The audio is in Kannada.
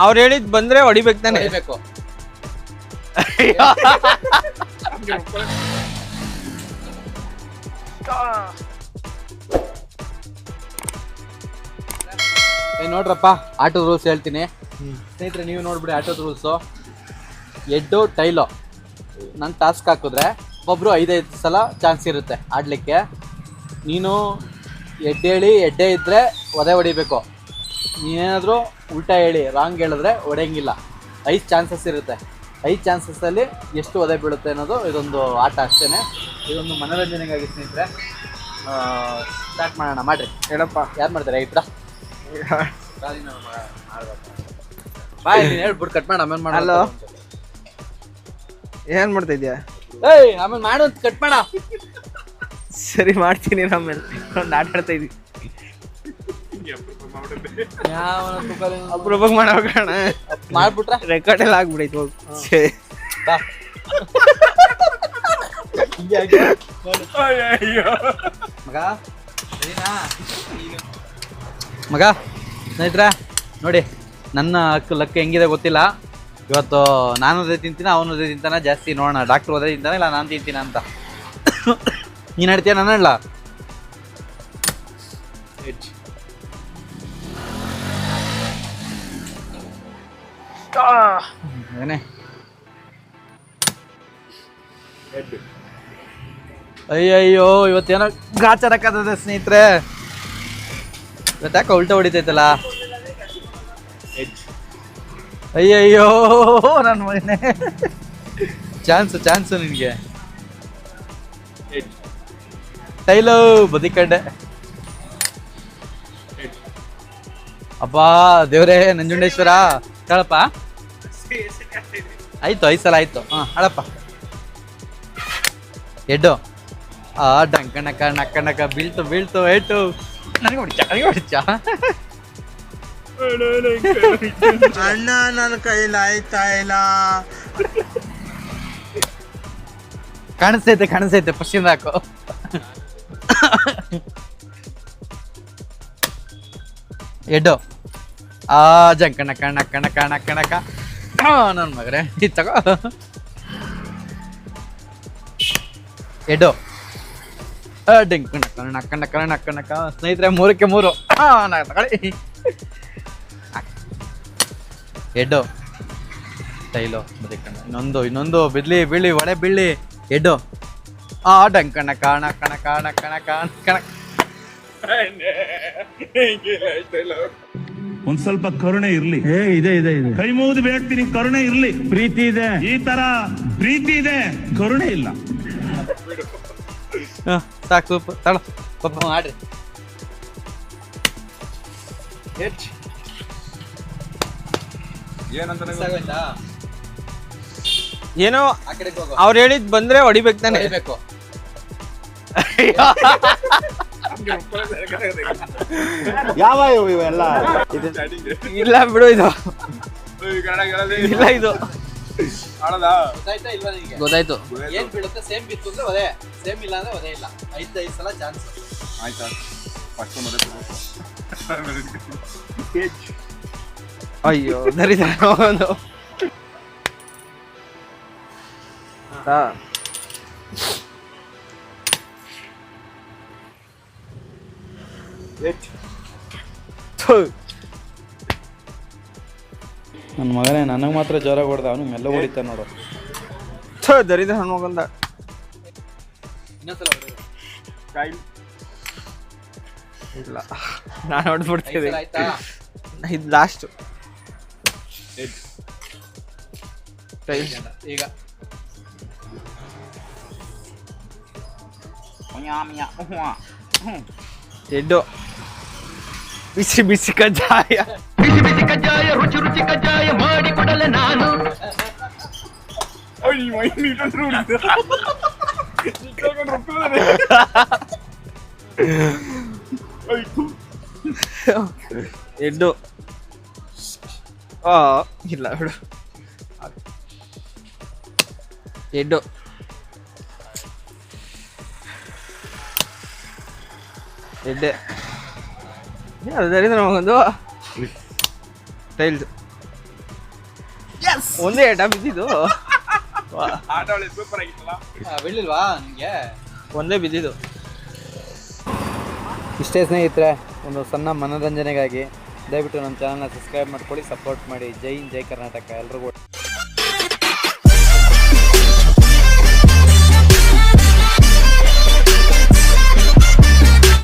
ಅವ್ರು ಹೇಳಿದ್ ಬಂದ್ರೆ ಹೊಡಿಬೇಕು ತಾನೆ. ನೋಡ್ರಪ್ಪ, ಆಟೋದ ರೂಲ್ಸ್ ಹೇಳ್ತೀನಿ ಸ್ನೇಹಿತರೆ, ನೀವು ನೋಡ್ಬಿಡಿ ಆಟೋದ ರೂಲ್ಸು. ಎಡ್ಡು ಟೈಲು ನನ್ನ ಟಾಸ್ಕ್ ಹಾಕಿದ್ರೆ ಒಬ್ಬರು 5 ಸಲ ಚಾನ್ಸ್ ಇರುತ್ತೆ ಆಡಲಿಕ್ಕೆ. ನೀನು ಎಡ್ಡೆ ಇದ್ದರೆ ಒದೆ ಹೊಡಿಬೇಕು. ನೀನೇನಾದರೂ ಉಲ್ಟಾ ಹೇಳಿ ರಾಂಗ್ ಹೇಳಿದ್ರೆ ಹೊಡೆಯಂಗಿಲ್ಲ. 5 ಚಾನ್ಸಸ್ ಇರುತ್ತೆ. 5 ಚಾನ್ಸಸ್ಸಲ್ಲಿ ಎಷ್ಟು ಒದೆ ಬೀಳುತ್ತೆ ಅನ್ನೋದು ಇದೊಂದು ಆಟ ಅಷ್ಟೇ. ಇದೊಂದು ಮನೋರಂಜನೆಗಾಗಿ ಸ್ನೇಹಿತರೆ ಸ್ಟಾರ್ಟ್ ಮಾಡೋಣ. ಮಾಡಿರಿ. ಹೇಳಪ್ಪ, ಯಾರು ಮಾಡ್ತಾರೆ? ಇಬ್ಬರ ಬಾಯ್, ನೀನು ಹೇಳ್ಬಿಟ್ಟು ಕಟ್ ಮಾಡಿ ಆಮೇಲೆ ಮಾಡಲ್ಲ. ಏನ್ ಮಾಡ್ತಾ ಇದೀಯ? ಆಮೇಲೆ ಮಾಡು ಅಂತ ಕಟ್ ಮಾಡ. ಸರಿ, ಮಾಡ್ತೀನಿ. ಆಮೇಲೆ ಒಂದು ಆಟ ಆಡ್ತಾ ಇದೀವಿ. ಅಪ್ರೂಪಕ್ಕೆ ಮಾಡೋಣ. ಮಾಡ್ಬಿಟ್ರೆ ರೆಕಾರ್ಡ್ ಎಲ್ಲ ಆಗ್ಬಿಡೈತೆ. ಹೋಗಿ ಮಗ ಸ್ನೇಹಿತರೆ ನೋಡಿ, ನನ್ನ ಲಕ್ ಹೆಂಗಿದೆ ಗೊತ್ತಿಲ್ಲ. ಇವತ್ತು ನಾನು ಅದೇ ತಿಂತೀನಿ, ಅವನು ಅದೇ ತಿಂತಾನೆ. ಜಾಸ್ತಿ ನೋಡೋಣ, ಡಾಕ್ಟ್ರು ಅದೇ ತಿಂತಾನೆ ಇಲ್ಲ ನಾನು ತಿಂತೀನ ಅಂತ. ನೀನು ಹೇಳ್ತೀಯ ನಾನು ಹೇಳ? ಏನೇ ಅಯ್ಯಯ್ಯೋ, ಇವತ್ತೇನೋ ಗಾಚಾರಕ್ಕಾದ ಸ್ನೇಹಿತರೆ. ಇವತ್ತಾಕ ಉಲ್ಟಾ ಹೊಡಿತೈತಲ್ಲ. ಅಯ್ಯಯ್ಯೋ ನನ್ನ ಮಗನೇ, ಚಾನ್ಸು ನಿನಗೆ. ಟೈಲು ಬದಿಕಂಡೆ. ಅಬ್ಬಾ ದೇವ್ರೇ, ನಂಜುಂಡೇಶ್ವರ ಹೇಳಪ್ಪ. ಆಯ್ತು, 5 ಸಲ ಆಯ್ತು. ಹೇಳಪ್ಪ. ಎಡ್ಡು ಡಂಕಣಕ ನಕ್ಕಣಕ ಬೀಳ್ತು ಏಟು. ನನಗೆ ಹೊಡಿಚ ಅಣ್ಣ, ನನ್ನ ಕೈಲಿ ಆಯ್ತಾ ಇಲ್ಲ. ಕಾಣಿಸ್ತೈತೆ ಪಶ್ಚಿಮ ಹಾಕು. ಎಡ್ಡು ಜಂಕಣಕ ನಕ್ಕಣಕ ನನ್ನ ಮಗರೇ ತಗೋ. ಎಡ್ಡು ನಕ್ಕಣಕ. ಸ್ನೇಹಿತರೆ 3ಕ್ಕೆ 3. ತಗೊಳ್ಳಿ. ಎಡ್ಡು ಟೈಲು ಬದಿಕಣ್ಣ. ಇನ್ನೊಂದು ಬೀಳಿ ಒಳೆ ಬೀಳಿ. ಎಡ್ಡು ಡಂಕಣಕ ನಕ್ಕಣಕ. ಒಂದ್ ಸ್ವಲ್ಪ ಕರುಣೆ ಇರ್ಲಿ. ಇದೆ ಕೈ ಮುಗಿದು ಬೇಡ್ತೀನಿ, ಕರುಣೆ ಇರ್ಲಿ. ಪ್ರೀತಿ ಇದೆ, ಈ ತರ ಪ್ರೀತಿ ಇದೆ, ಕರುಣೆ ಇಲ್ಲ. ಸಾಕು, ಸೂಪರ್. ತಳ ಪಾಪ ಮಾಡ್ರಿ. ಏನೋ ಅವ್ರು ಹೇಳಿದ್ ಬಂದ್ರೆ ಹೊಡಿಬೇಕು ತಾನೆ. ಯಾವ ಇವೆಲ್ಲ ಇಲ್ಲ ಬಿಡು, ಇದು ಇಲ್ಲ, ಇದು ಗೊತ್ತಾಯ್ತು. ಏನ್ ಬೀಳುತ್ತೆ? ಸೇಮ್ ಬಿತ್ತು ಅಂದ್ರೆ ಒದೆ, ಸೇಮ್ ಇಲ್ಲ ಅಂದ್ರೆ ಒದೆ ಇಲ್ಲ. 5 ಸಲ ಚಾನ್ಸ್. ಆಯ್ತಾ? ಅಯ್ಯೋ ದರಿದ್ರ ಒಂದು. ನನ್ನ ಮಗನೇ, ನನಗೆ ಮಾತ್ರ ಜ್ವರ ಹೊಡೆದ, ಅವನಿಗೆ ಮೆಲ್ಲ ಹೊಡಿತಾನೆ ನೋಡು. ದರಿದ್ರ ಹಣ್ಣುಗಂದ. ಇಲ್ಲ, ನಾನು ಹೊಡೆದ್ಬಿಡ್ತೀನಿ. ಇದು ಲಾಸ್ಟ್. ಈಗ ಎಡ್ಡು ಬಿಸಿ ಕಜ್ಜಾಯ. ರುಚಿ ಕಜ್ಜಾಯ ಮಾಡಿ ಕೊಡಲೆ ನಾನು. ಎಡ್ಡು ಇಲ್ಲ ಬಿಡು. ಎಡ್ಡು ಎಡ್ಡೆ. ಅದರಿಂದ ನಮಗೊಂದು ಟೈಲ್ಸ್ ಒಂದೇ ಏಟಾ ಬಿದ್ದಿದ್ದು ಸೂಪರ್ ಆಗಿತ್ತಲ್ಲ. ಬೀಳಿಲ್ವಾ ನಿಮಗೆ? ಒಂದೇ ಬಿದ್ದಿದ್ದು. ಇಷ್ಟೇ ಸ್ನೇಹಿತರೆ, ಒಂದು ಸಣ್ಣ ಮನೋರಂಜನೆಗಾಗಿ ದಯವಿಟ್ಟು ನಮ್ಮ ಚಾನಲ್ನ ಸಬ್ಸ್ಕ್ರೈಬ್ ಮಾಡ್ಕೊಳ್ಳಿ, ಸಪೋರ್ಟ್ ಮಾಡಿ. ಜೈ ಹಿಂದ್, ಜೈ ಕರ್ನಾಟಕ ಎಲ್ರಿಗೂ.